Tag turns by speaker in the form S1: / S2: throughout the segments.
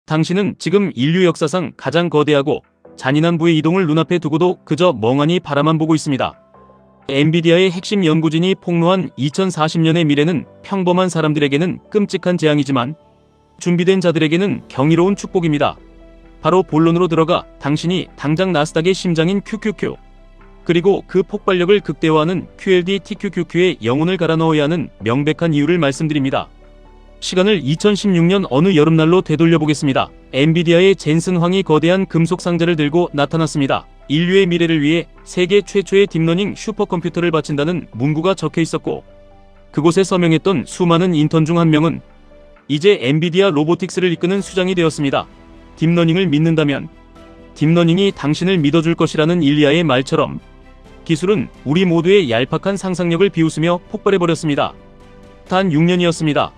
S1: 당신은 지금 인류 역사상 가장 거대하고 잔인한 부의 이동을 눈앞에 두고도 그저 멍하니 바라만 보고 있습니다. 엔비디아의 핵심 연구진이 폭로한 2040년의 미래는 평범한 사람들에게는 끔찍한 재앙이지만 준비된 자들에게는 경이로운 축복입니다. 바로 본론으로 들어가 당신이 당장 나스닥의 심장인 QQQ 그리고 그 폭발력을 극대화하는 QLD TQQQ에 영혼을 갈아 넣어야 하는 명백한 이유를 말씀드립니다. 시간을 2016년 어느 여름날로 되돌려 보겠습니다. 엔비디아의 젠슨 황이 거대한 금속 상자를 들고 나타났습니다. 인류의 미래를 위해 세계 최초의 딥러닝 슈퍼컴퓨터를 바친다는 문구가 적혀 있었고 그곳에 서명했던 수많은 인턴 중 한 명은 이제 엔비디아 로보틱스를 이끄는 수장이 되었습니다. 딥러닝을 믿는다면 딥러닝이 당신을 믿어줄 것이라는 일리아의 말처럼 기술은 우리 모두의 얄팍한 상상력을 비웃으며 폭발해버렸습니다. 단 6년이었습니다.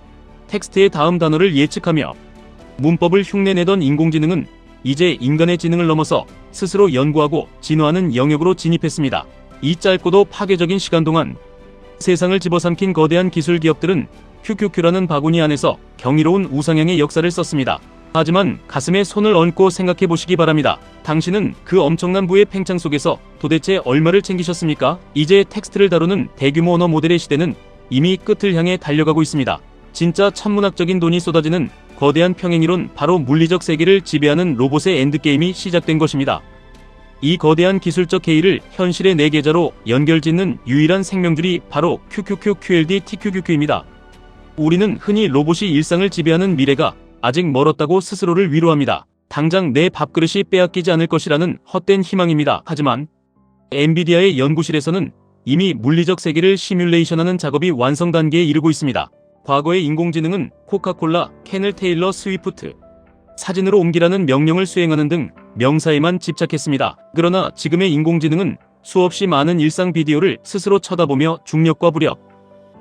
S1: 텍스트의 다음 단어를 예측하며 문법을 흉내내던 인공지능은 이제 인간의 지능을 넘어서 스스로 연구하고 진화하는 영역으로 진입했습니다. 이 짧고도 파괴적인 시간 동안 세상을 집어삼킨 거대한 기술 기업들은 QQQ라는 바구니 안에서 경이로운 우상향의 역사를 썼습니다. 하지만 가슴에 손을 얹고 생각해 보시기 바랍니다. 당신은 그 엄청난 부의 팽창 속에서 도대체 얼마를 챙기셨습니까? 이제 텍스트를 다루는 대규모 언어 모델의 시대는 이미 끝을 향해 달려가고 있습니다. 진짜 천문학적인 돈이 쏟아지는 거대한 평행이론, 바로 물리적 세계를 지배하는 로봇의 엔드게임이 시작된 것입니다. 이 거대한 기술적 K를 현실의 4계좌로 연결짓는 유일한 생명줄이 바로 QQQ QLD TQQQ입니다. 우리는 흔히 로봇이 일상을 지배하는 미래가 아직 멀었다고 스스로를 위로합니다. 당장 내 밥그릇이 빼앗기지 않을 것이라는 헛된 희망입니다. 하지만 엔비디아의 연구실에서는 이미 물리적 세계를 시뮬레이션하는 작업이 완성 단계에 이르고 있습니다. 과거의 인공지능은 코카콜라, 캔을 테일러 스위프트, 사진으로 옮기라는 명령을 수행하는 등 명사에만 집착했습니다. 그러나 지금의 인공지능은 수없이 많은 일상 비디오를 스스로 쳐다보며 중력과 부력,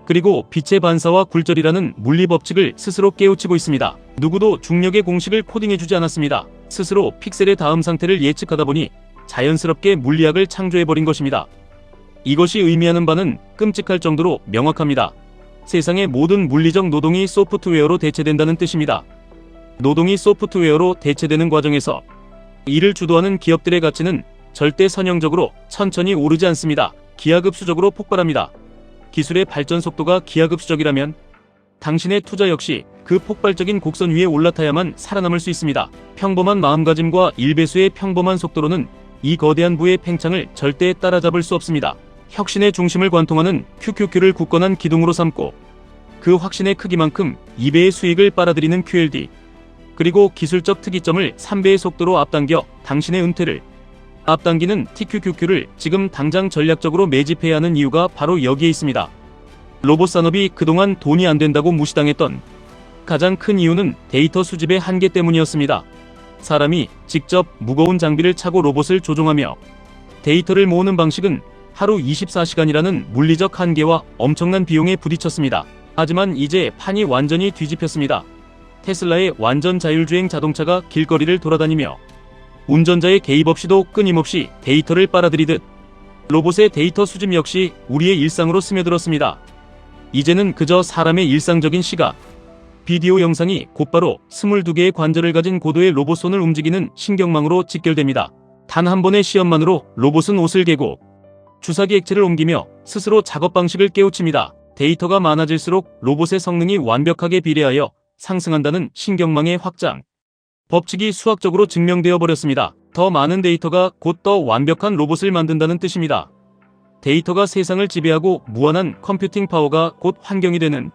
S1: 그리고 빛의 반사와 굴절이라는 물리 법칙을 스스로 깨우치고 있습니다. 누구도 중력의 공식을 코딩해주지 않았습니다. 스스로 픽셀의 다음 상태를 예측하다 보니 자연스럽게 물리학을 창조해버린 것입니다. 이것이 의미하는 바는 끔찍할 정도로 명확합니다. 세상의 모든 물리적 노동이 소프트웨어로 대체된다는 뜻입니다. 노동이 소프트웨어로 대체되는 과정에서 이를 주도하는 기업들의 가치는 절대 선형적으로 천천히 오르지 않습니다. 기하급수적으로 폭발합니다. 기술의 발전 속도가 기하급수적이라면 당신의 투자 역시 그 폭발적인 곡선 위에 올라타야만 살아남을 수 있습니다. 평범한 마음가짐과 1배수의 평범한 속도로는 이 거대한 부의 팽창을 절대 따라잡을 수 없습니다. 혁신의 중심을 관통하는 QQQ를 굳건한 기둥으로 삼고 그 확신의 크기만큼 2배의 수익을 빨아들이는 QLD, 그리고 기술적 특이점을 3배의 속도로 앞당겨 당신의 은퇴를 앞당기는 TQQQ를 지금 당장 전략적으로 매집해야 하는 이유가 바로 여기에 있습니다. 로봇 산업이 그동안 돈이 안 된다고 무시당했던 가장 큰 이유는 데이터 수집의 한계 때문이었습니다. 사람이 직접 무거운 장비를 차고 로봇을 조종하며 데이터를 모으는 방식은 하루 24시간이라는 물리적 한계와 엄청난 비용에 부딪혔습니다. 하지만 이제 판이 완전히 뒤집혔습니다. 테슬라의 완전 자율주행 자동차가 길거리를 돌아다니며 운전자의 개입 없이도 끊임없이 데이터를 빨아들이듯 로봇의 데이터 수집 역시 우리의 일상으로 스며들었습니다. 이제는 그저 사람의 일상적인 시각, 비디오 영상이 곧바로 22개의 관절을 가진 고도의 로봇 손을 움직이는 신경망으로 직결됩니다. 단 한 번의 시험만으로 로봇은 옷을 개고 주사기 액체를 옮기며 스스로 작업 방식을 깨우칩니다. 데이터가 많아질수록 로봇의 성능이 완벽하게 비례하여 상승한다는 신경망의 확장 법칙이 수학적으로 증명되어 버렸습니다. 더 많은 데이터가 곧 더 완벽한 로봇을 만든다는 뜻입니다. 데이터가 세상을 지배하고 무한한 컴퓨팅 파워가 곧 환경이 되는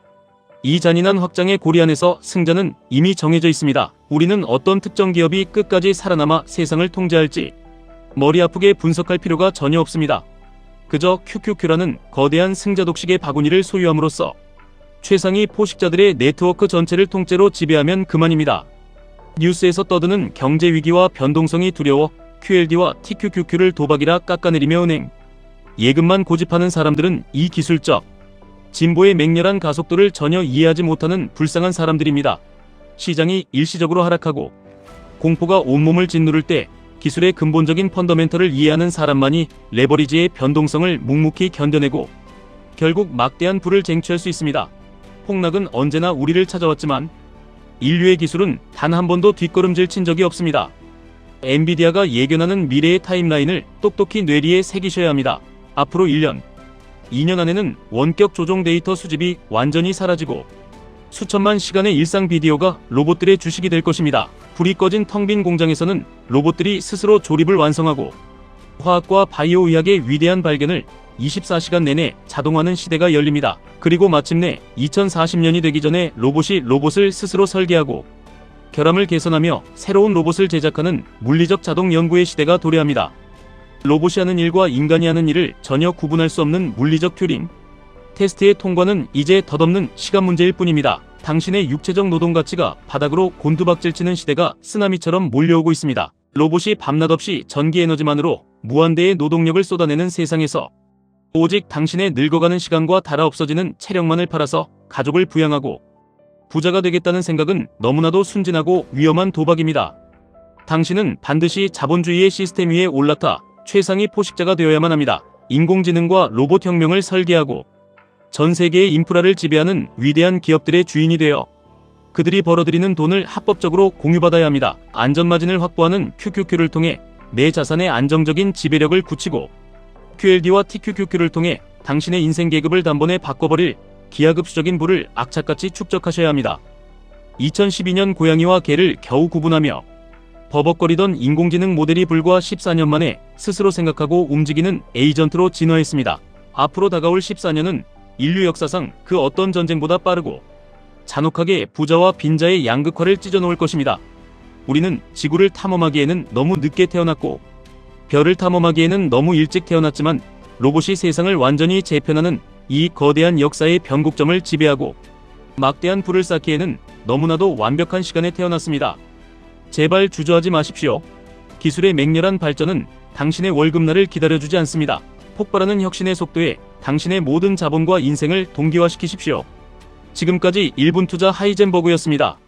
S1: 이 잔인한 확장의 고리 안에서 승자는 이미 정해져 있습니다. 우리는 어떤 특정 기업이 끝까지 살아남아 세상을 통제할지 머리 아프게 분석할 필요가 전혀 없습니다. 그저 QQQ라는 거대한 승자 독식의 바구니를 소유함으로써 최상위 포식자들의 네트워크 전체를 통째로 지배하면 그만입니다. 뉴스에서 떠드는 경제 위기와 변동성이 두려워 QLD와 TQQQ를 도박이라 깎아내리며 은행 예금만 고집하는 사람들은 이 기술적 진보의 맹렬한 가속도를 전혀 이해하지 못하는 불쌍한 사람들입니다. 시장이 일시적으로 하락하고 공포가 온몸을 짓누를 때 기술의 근본적인 펀더멘털을 이해하는 사람만이 레버리지의 변동성을 묵묵히 견뎌내고 결국 막대한 부를 쟁취할 수 있습니다. 폭락은 언제나 우리를 찾아왔지만 인류의 기술은 단 한 번도 뒷걸음질 친 적이 없습니다. 엔비디아가 예견하는 미래의 타임라인을 똑똑히 뇌리에 새기셔야 합니다. 앞으로 1년, 2년 안에는 원격 조종 데이터 수집이 완전히 사라지고 수천만 시간의 일상 비디오가 로봇들의 주식이 될 것입니다. 불이 꺼진 텅 빈 공장에서는 로봇들이 스스로 조립을 완성하고 화학과 바이오 의학의 위대한 발견을 24시간 내내 자동화하는 시대가 열립니다. 그리고 마침내 2040년이 되기 전에 로봇이 로봇을 스스로 설계하고 결함을 개선하며 새로운 로봇을 제작하는 물리적 자동 연구의 시대가 도래합니다. 로봇이 하는 일과 인간이 하는 일을 전혀 구분할 수 없는 물리적 튜링 테스트의 통과는 이제 덧없는 시간 문제일 뿐입니다. 당신의 육체적 노동 가치가 바닥으로 곤두박질치는 시대가 쓰나미처럼 몰려오고 있습니다. 로봇이 밤낮 없이 전기 에너지만으로 무한대의 노동력을 쏟아내는 세상에서 오직 당신의 늙어가는 시간과 닳아 없어지는 체력만을 팔아서 가족을 부양하고 부자가 되겠다는 생각은 너무나도 순진하고 위험한 도박입니다. 당신은 반드시 자본주의의 시스템 위에 올라타 최상위 포식자가 되어야만 합니다. 인공지능과 로봇 혁명을 설계하고 전 세계의 인프라를 지배하는 위대한 기업들의 주인이 되어 그들이 벌어들이는 돈을 합법적으로 공유받아야 합니다. 안전마진을 확보하는 QQQ를 통해 내 자산의 안정적인 지배력을 굳히고 QLD와 TQQQ를 통해 당신의 인생 계급을 단번에 바꿔버릴 기하급수적인 부를 악착같이 축적하셔야 합니다. 2012년 고양이와 개를 겨우 구분하며 버벅거리던 인공지능 모델이 불과 14년 만에 스스로 생각하고 움직이는 에이전트로 진화했습니다. 앞으로 다가올 14년은 인류 역사상 그 어떤 전쟁보다 빠르고 잔혹하게 부자와 빈자의 양극화를 찢어놓을 것입니다. 우리는 지구를 탐험하기에는 너무 늦게 태어났고 별을 탐험하기에는 너무 일찍 태어났지만 로봇이 세상을 완전히 재편하는 이 거대한 역사의 변곡점을 지배하고 막대한 불을 쌓기에는 너무나도 완벽한 시간에 태어났습니다. 제발 주저하지 마십시오. 기술의 맹렬한 발전은 당신의 월급날을 기다려주지 않습니다. 폭발하는 혁신의 속도에 당신의 모든 자본과 인생을 동기화시키십시오. 지금까지 1분 투자 하이젠버그였습니다.